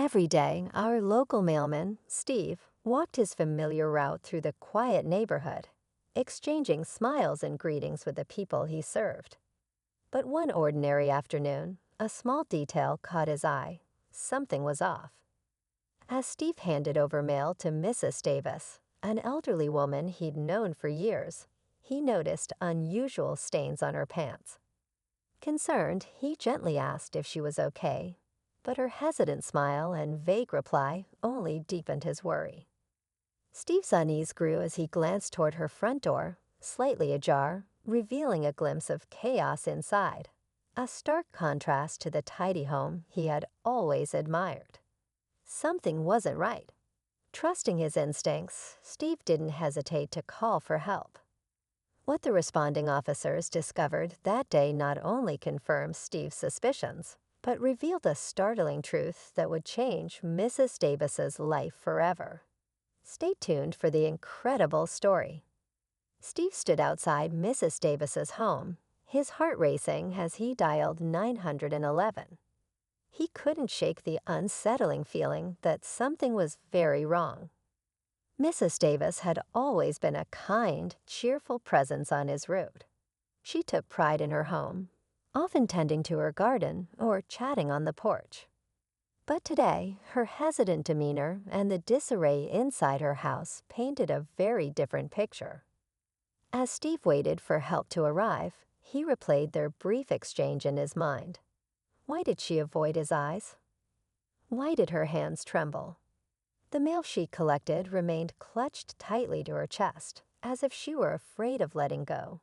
Every day, our local mailman, Steve, walked his familiar route through the quiet neighborhood, exchanging smiles and greetings with the people he served. But one ordinary afternoon, a small detail caught his eye. Something was off. As Steve handed over mail to Mrs. Davis, an elderly woman he'd known for years, he noticed unusual stains on her pants. Concerned, he gently asked if she was okay, but her hesitant smile and vague reply only deepened his worry. Steve's unease grew as he glanced toward her front door, slightly ajar, revealing a glimpse of chaos inside, a stark contrast to the tidy home he had always admired. Something wasn't right. Trusting his instincts, Steve didn't hesitate to call for help. What the responding officers discovered that day not only confirmed Steve's suspicions, but revealed a startling truth that would change Mrs. Davis's life forever. Stay tuned for the incredible story. Steve stood outside Mrs. Davis's home, his heart racing as he dialed 911. He couldn't shake the unsettling feeling that something was very wrong. Mrs. Davis had always been a kind, cheerful presence on his route. She took pride in her home, often tending to her garden or chatting on the porch. But today, her hesitant demeanor and the disarray inside her house painted a very different picture. As Steve waited for help to arrive, he replayed their brief exchange in his mind. Why did she avoid his eyes? Why did her hands tremble? The mail she collected remained clutched tightly to her chest, as if she were afraid of letting go.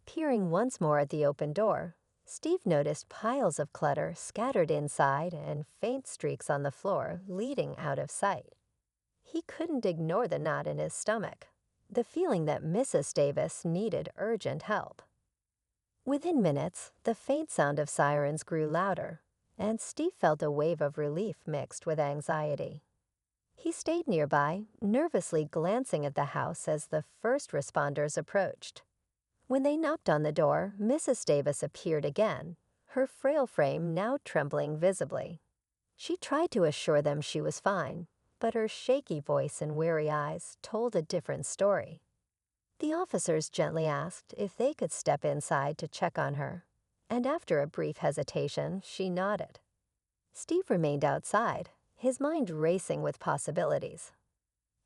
Peering once more at the open door, Steve noticed piles of clutter scattered inside and faint streaks on the floor leading out of sight. He couldn't ignore the knot in his stomach, the feeling that Mrs. Davis needed urgent help. Within minutes, the faint sound of sirens grew louder, and Steve felt a wave of relief mixed with anxiety. He stayed nearby, nervously glancing at the house as the first responders approached. When they knocked on the door, Mrs. Davis appeared again, her frail frame now trembling visibly. She tried to assure them she was fine, but her shaky voice and weary eyes told a different story. The officers gently asked if they could step inside to check on her, and after a brief hesitation, she nodded. Steve remained outside, his mind racing with possibilities.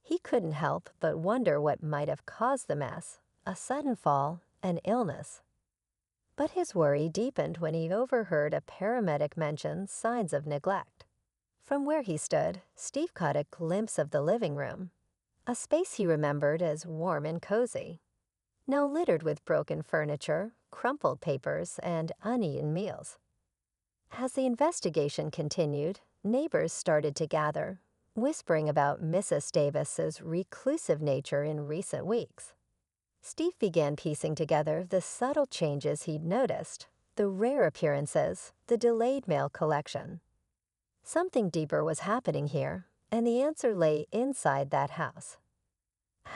He couldn't help but wonder what might have caused the mess, a sudden fall, an illness. But his worry deepened when he overheard a paramedic mention signs of neglect. From where he stood, Steve caught a glimpse of the living room, a space he remembered as warm and cozy, now littered with broken furniture, crumpled papers, and uneaten meals. As the investigation continued, neighbors started to gather, whispering about Mrs. Davis's reclusive nature in recent weeks. Steve began piecing together the subtle changes he'd noticed, the rare appearances, the delayed mail collection. Something deeper was happening here, and the answer lay inside that house.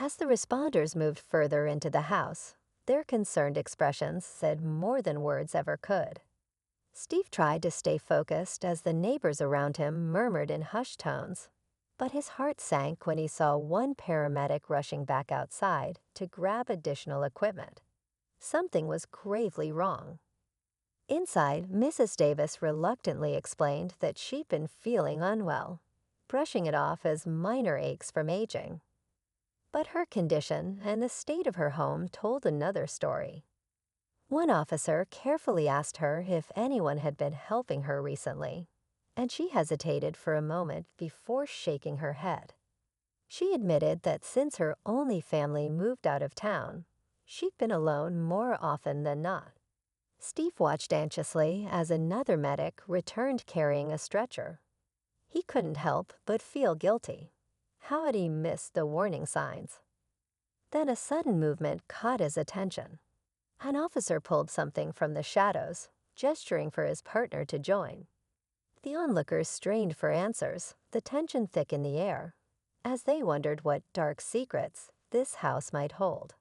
As the responders moved further into the house, their concerned expressions said more than words ever could. Steve tried to stay focused as the neighbors around him murmured in hushed tones, but his heart sank when he saw one paramedic rushing back outside to grab additional equipment. Something was gravely wrong. Inside, Mrs. Davis reluctantly explained that she'd been feeling unwell, brushing it off as minor aches from aging. But her condition and the state of her home told another story. One officer carefully asked her if anyone had been helping her recently, and she hesitated for a moment before shaking her head. She admitted that since her only family moved out of town, she'd been alone more often than not. Steve watched anxiously as another medic returned carrying a stretcher. He couldn't help but feel guilty. How had he missed the warning signs? Then a sudden movement caught his attention. An officer pulled something from the shadows, gesturing for his partner to join. The onlookers strained for answers, the tension thick in the air, as they wondered what dark secrets this house might hold.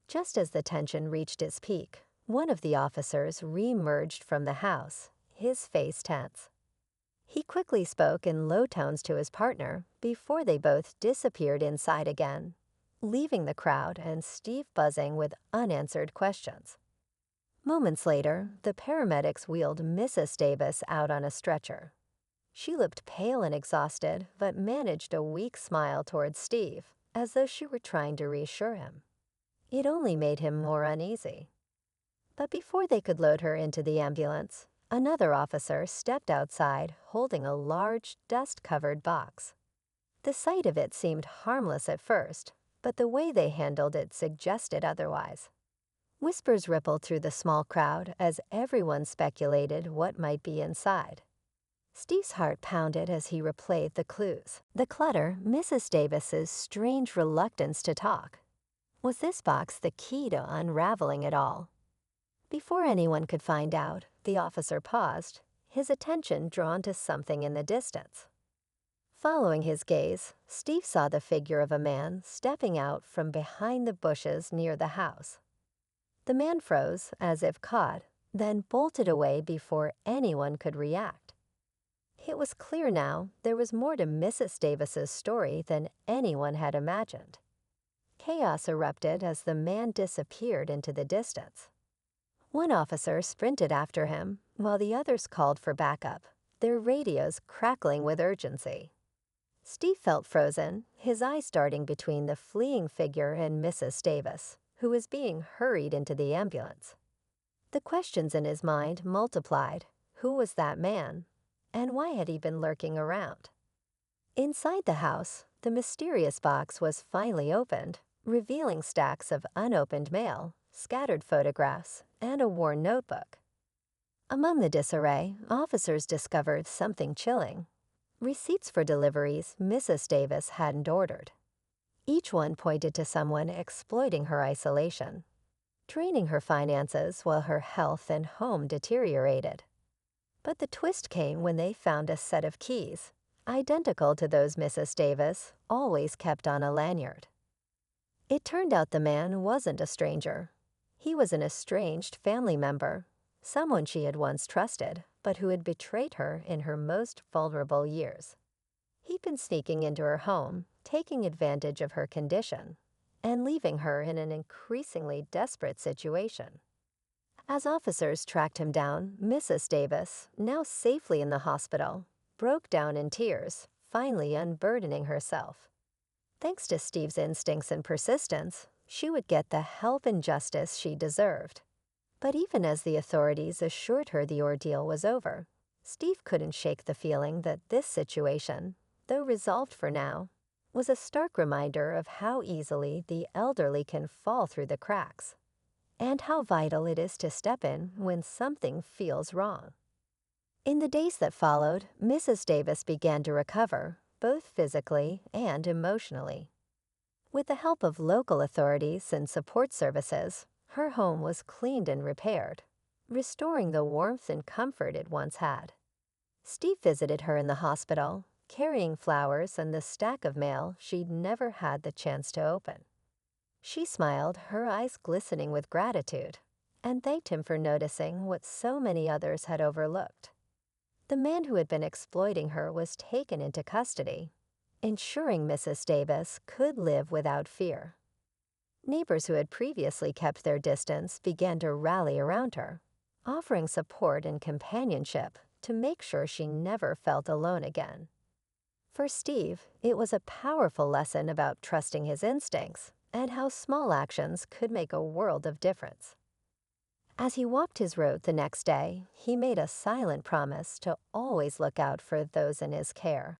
Just as the tension reached its peak, one of the officers re-emerged from the house, his face tense. He quickly spoke in low tones to his partner before they both disappeared inside again, leaving the crowd and Steve buzzing with unanswered questions. Moments later, the paramedics wheeled Mrs. Davis out on a stretcher. She looked pale and exhausted, but managed a weak smile towards Steve, as though she were trying to reassure him. It only made him more uneasy. But before they could load her into the ambulance, another officer stepped outside holding a large, dust-covered box. The sight of it seemed harmless at first, but the way they handled it suggested otherwise. Whispers rippled through the small crowd as everyone speculated what might be inside. Steve's heart pounded as he replayed the clues. The clutter, Mrs. Davis's strange reluctance to talk. Was this box the key to unraveling it all? Before anyone could find out, the officer paused, his attention drawn to something in the distance. Following his gaze, Steve saw the figure of a man stepping out from behind the bushes near the house. The man froze, as if caught, then bolted away before anyone could react. It was clear now there was more to Mrs. Davis's story than anyone had imagined. Chaos erupted as the man disappeared into the distance. One officer sprinted after him, while the others called for backup, their radios crackling with urgency. Steve felt frozen, his eyes darting between the fleeing figure and Mrs. Davis, who was being hurried into the ambulance. The questions in his mind multiplied. Who was that man? And why had he been lurking around? Inside the house, the mysterious box was finally opened, revealing stacks of unopened mail, scattered photographs, and a worn notebook. Among the disarray, officers discovered something chilling: receipts for deliveries Mrs. Davis hadn't ordered. Each one pointed to someone exploiting her isolation, draining her finances while her health and home deteriorated. But the twist came when they found a set of keys, identical to those Mrs. Davis always kept on a lanyard. It turned out the man wasn't a stranger. He was an estranged family member, someone she had once trusted, but who had betrayed her in her most vulnerable years. He'd been sneaking into her home, taking advantage of her condition, and leaving her in an increasingly desperate situation. As officers tracked him down, Mrs. Davis, now safely in the hospital, broke down in tears, finally unburdening herself. Thanks to Steve's instincts and persistence, she would get the help and justice she deserved. But even as the authorities assured her the ordeal was over, Steve couldn't shake the feeling that this situation, though resolved for now, was a stark reminder of how easily the elderly can fall through the cracks, and how vital it is to step in when something feels wrong. In the days that followed, Mrs. Davis began to recover, both physically and emotionally. With the help of local authorities and support services, her home was cleaned and repaired, restoring the warmth and comfort it once had. Steve visited her in the hospital, carrying flowers and the stack of mail she'd never had the chance to open. She smiled, her eyes glistening with gratitude, and thanked him for noticing what so many others had overlooked. The man who had been exploiting her was taken into custody, ensuring Mrs. Davis could live without fear. Neighbors who had previously kept their distance began to rally around her, offering support and companionship to make sure she never felt alone again. For Steve, it was a powerful lesson about trusting his instincts and how small actions could make a world of difference. As he walked his road the next day, he made a silent promise to always look out for those in his care.